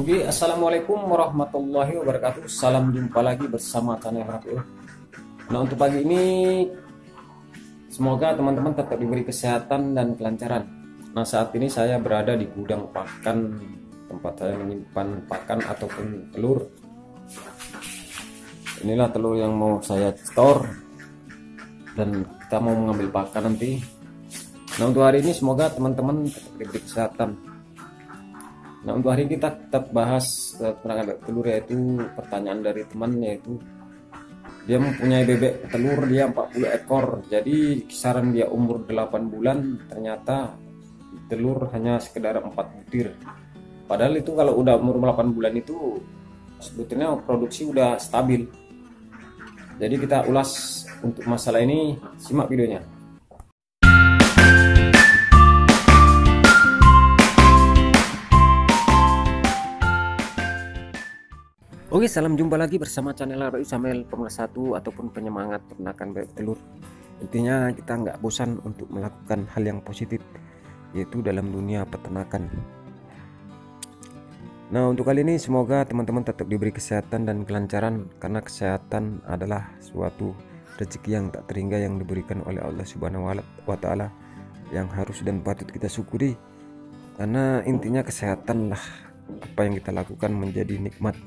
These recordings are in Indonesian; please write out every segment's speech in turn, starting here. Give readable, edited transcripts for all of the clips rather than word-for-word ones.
Oke, assalamualaikum warahmatullahi wabarakatuh. Salam jumpa lagi bersama channel Rafiul. Nah, untuk pagi ini semoga teman-teman tetap diberi kesehatan dan kelancaran. Nah, saat ini saya berada di gudang pakan, tempat saya menyimpan pakan ataupun telur. Inilah telur yang mau saya store dan kita mau mengambil pakan nanti. Nah, untuk hari ini semoga teman-teman tetap diberi kesehatan. Nah, untuk hari ini kita tetap bahas tentang bebek telur, yaitu pertanyaan dari teman, yaitu dia mempunyai bebek telur, dia 40 ekor. Jadi kisaran dia umur 8 bulan, ternyata telur hanya sekedar 4 butir. Padahal itu kalau udah umur 8 bulan itu sebetulnya produksi udah stabil. Jadi kita ulas untuk masalah ini, simak videonya. Oke, salam jumpa lagi bersama channel Rafiul, channel pemersatu ataupun penyemangat peternakan bebek telur. Intinya kita nggak bosan untuk melakukan hal yang positif, yaitu dalam dunia peternakan. Nah, untuk kali ini semoga teman-teman tetap diberi kesehatan dan kelancaran, karena kesehatan adalah suatu rezeki yang tak terhingga yang diberikan oleh Allah Subhanahu wa Ta'ala, yang harus dan patut kita syukuri, karena intinya kesehatanlah apa yang kita lakukan menjadi nikmat.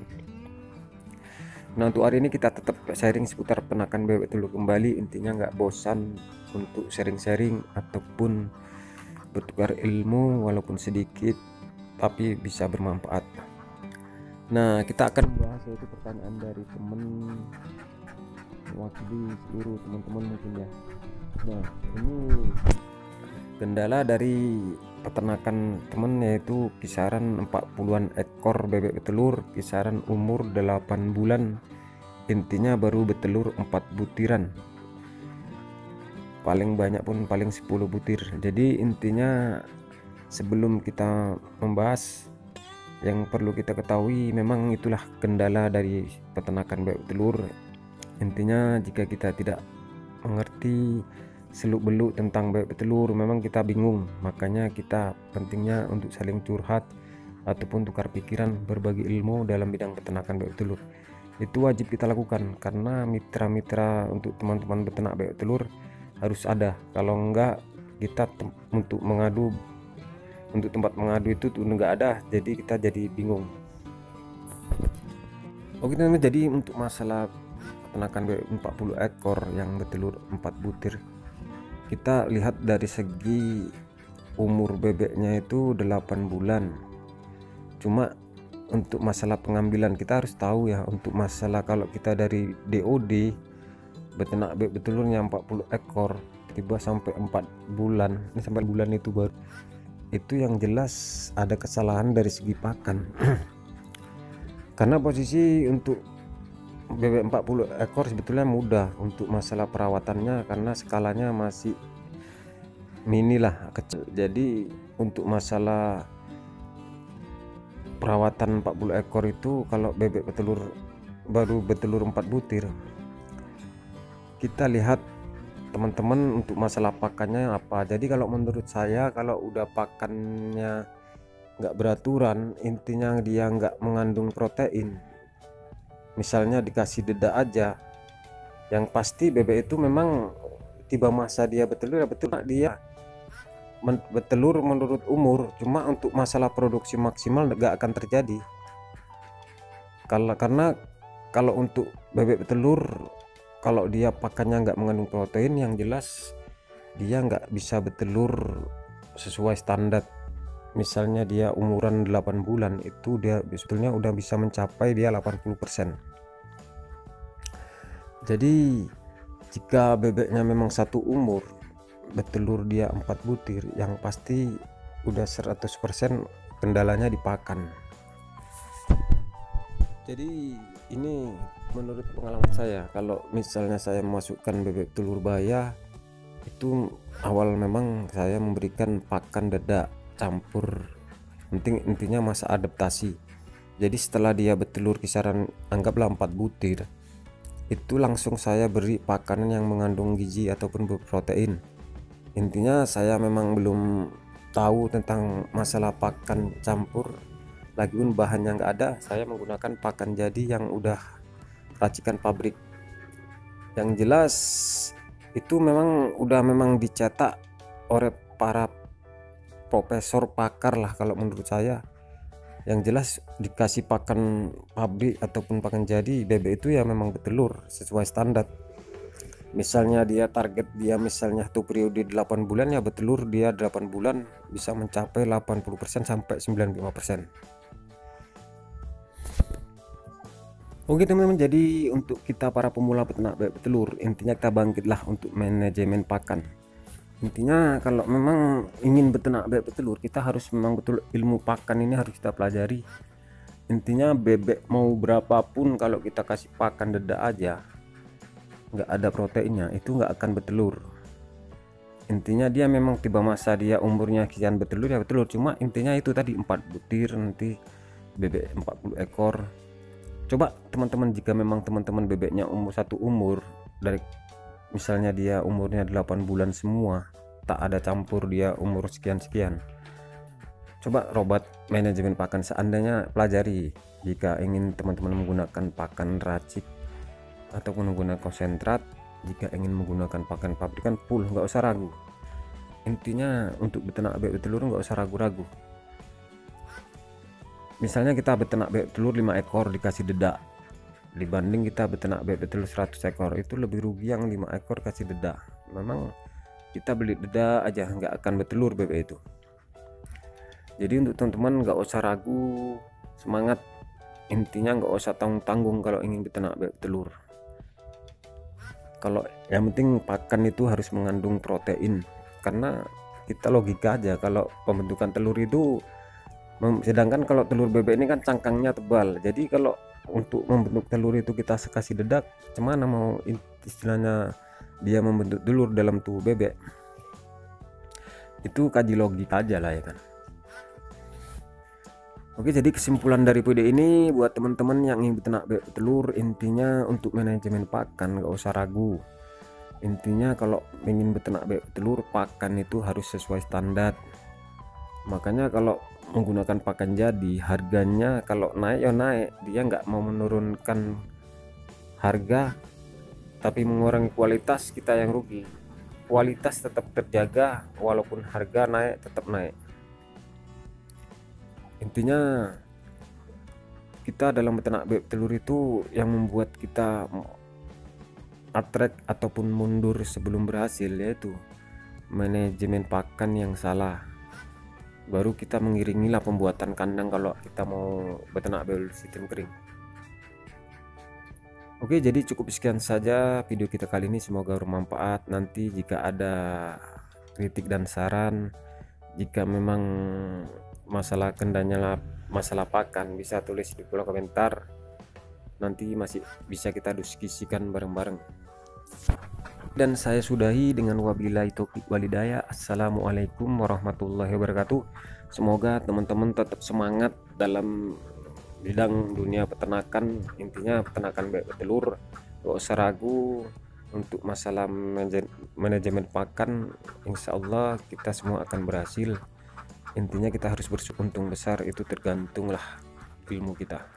Nah, untuk hari ini kita tetap sharing seputar peternakan bebek telur kembali. Intinya nggak bosan untuk sharing-sharing ataupun bertukar ilmu walaupun sedikit, tapi bisa bermanfaat. Nah, kita akan bahas yaitu pertanyaan dari teman mewakili seluruh teman-teman mungkin ya. Nah, ini kendala dari peternakan teman, yaitu kisaran 40-an ekor bebek telur, kisaran umur 8 bulan, intinya baru betelur 4 butiran, paling banyak pun paling 10 butir. Jadi intinya sebelum kita membahas, yang perlu kita ketahui memang itulah kendala dari peternakan bebek telur. Intinya jika kita tidak mengerti seluk-beluk tentang bebek telur, memang kita bingung. Makanya kita pentingnya untuk saling curhat ataupun tukar pikiran, berbagi ilmu dalam bidang peternakan bebek telur. Itu wajib kita lakukan, karena mitra-mitra untuk teman-teman beternak bebek telur harus ada. Kalau enggak, kita untuk mengadu, untuk tempat mengadu itu tuh enggak ada, jadi kita jadi bingung. Oke teman-teman, jadi untuk masalah peternakan bebek 40 ekor yang betelur 4 butir, kita lihat dari segi umur bebeknya itu 8 bulan. Cuma untuk masalah pengambilan kita harus tahu ya, untuk masalah kalau kita dari DOD beternak bebek telurnya 40 ekor tiba sampai 4 bulan, ini sampai bulan itu baru, itu yang jelas ada kesalahan dari segi pakan. Karena posisi untuk bebek 40 ekor sebetulnya mudah untuk masalah perawatannya, karena skalanya masih mini lah, kecil. Jadi untuk masalah perawatan 40 ekor itu, kalau bebek betelur baru betelur 4 butir, kita lihat teman-teman untuk masalah pakannya apa. Jadi kalau menurut saya, kalau udah pakannya nggak beraturan, intinya dia nggak mengandung protein, misalnya dikasih dedak aja, yang pasti bebek itu memang tiba masa dia betelur ya betul, dia betelur menurut umur. Cuma untuk masalah produksi maksimal nggak akan terjadi, karena kalau untuk bebek telur, kalau dia pakannya nggak mengandung protein, yang jelas dia nggak bisa betelur sesuai standar. Misalnya dia umuran 8 bulan, itu dia sebetulnya udah bisa mencapai dia 80%. Jadi jika bebeknya memang satu umur betelur dia 4 butir, yang pasti udah 100% kendalanya di pakan. Jadi ini menurut pengalaman saya, kalau misalnya saya memasukkan bebek telur baya, itu awal memang saya memberikan pakan dedak campur, intinya masa adaptasi. Jadi setelah dia betelur kisaran anggaplah 4 butir, itu langsung saya beri pakanan yang mengandung gizi ataupun berprotein. Intinya saya memang belum tahu tentang masalah pakan campur lagi pun bahannya nggak ada, saya menggunakan pakan jadi yang udah racikan pabrik. Yang jelas itu memang dicetak oleh para profesor pakar lah kalau menurut saya. Yang jelas dikasih pakan pabrik ataupun pakan jadi, bebek itu ya memang bertelur sesuai standar. Misalnya dia target dia misalnya satu periode 8 bulan, ya bertelur dia 8 bulan bisa mencapai 80% sampai 95%. Oke teman-teman, jadi untuk kita para pemula peternak bebek telur, intinya kita bangkitlah untuk manajemen pakan. Intinya kalau memang ingin beternak bebek telur, kita harus memang betul ilmu pakan ini harus kita pelajari. Intinya bebek mau berapapun, kalau kita kasih pakan dedak aja nggak ada proteinnya, itu nggak akan bertelur. Intinya dia memang tiba masa dia umurnya sekian bertelur ya bertelur, cuma intinya itu tadi 4 butir nanti bebek 40 ekor. Coba teman-teman, jika memang teman-teman bebeknya umur dari misalnya dia umurnya 8 bulan semua, tak ada campur dia umur sekian-sekian, coba robot manajemen pakan seandainya pelajari. Jika ingin teman-teman menggunakan pakan racik ataupun menggunakan konsentrat, jika ingin menggunakan pakan pabrikan full, nggak usah ragu. Intinya untuk beternak bebek telur nggak usah ragu-ragu. Misalnya kita beternak bebek telur 5 ekor dikasih dedak, dibanding kita beternak bebek telur 100 ekor, itu lebih rugi yang 5 ekor kasih dedak. Memang kita beli dedak aja nggak akan bertelur bebek itu. Jadi untuk teman-teman nggak usah ragu, semangat. Intinya nggak usah tanggung-tanggung kalau ingin beternak bebek telur. Kalau yang penting pakan itu harus mengandung protein, karena kita logika aja kalau pembentukan telur itu, sedangkan kalau telur bebek ini kan cangkangnya tebal, jadi kalau untuk membentuk telur itu kita kasih dedak, cuman mau istilahnya dia membentuk telur dalam tubuh bebek, itu kaji logika aja lah ya kan. Oke, jadi kesimpulan dari video ini buat teman-teman yang ingin beternak bebek telur, intinya untuk manajemen pakan nggak usah ragu. Intinya kalau ingin beternak bebek telur, pakan itu harus sesuai standar. Makanya kalau menggunakan pakan jadi, harganya kalau naik ya naik, dia nggak mau menurunkan harga tapi mengurangi kualitas, kita yang rugi. Kualitas tetap terjaga walaupun harga naik, tetap naik. Intinya kita dalam beternak bebek telur itu yang membuat kita attract ataupun mundur sebelum berhasil, yaitu manajemen pakan yang salah. Baru kita mengiringilah pembuatan kandang kalau kita mau beternak bebek sistem kering. Oke, jadi cukup sekian saja video kita kali ini, semoga bermanfaat. Nanti jika ada kritik dan saran, jika memang masalah kendala masalah pakan, bisa tulis di kolom komentar, nanti masih bisa kita diskusikan bareng-bareng. Dan saya sudahi dengan wabillahi taufiq walhidayah. Assalamualaikum warahmatullahi wabarakatuh. Semoga teman-teman tetap semangat dalam bidang dunia peternakan. Intinya peternakan bebek telur gak usah ragu. Untuk masalah manajemen pakan, insya Allah kita semua akan berhasil. Intinya kita harus beruntung besar, itu tergantunglah ilmu kita.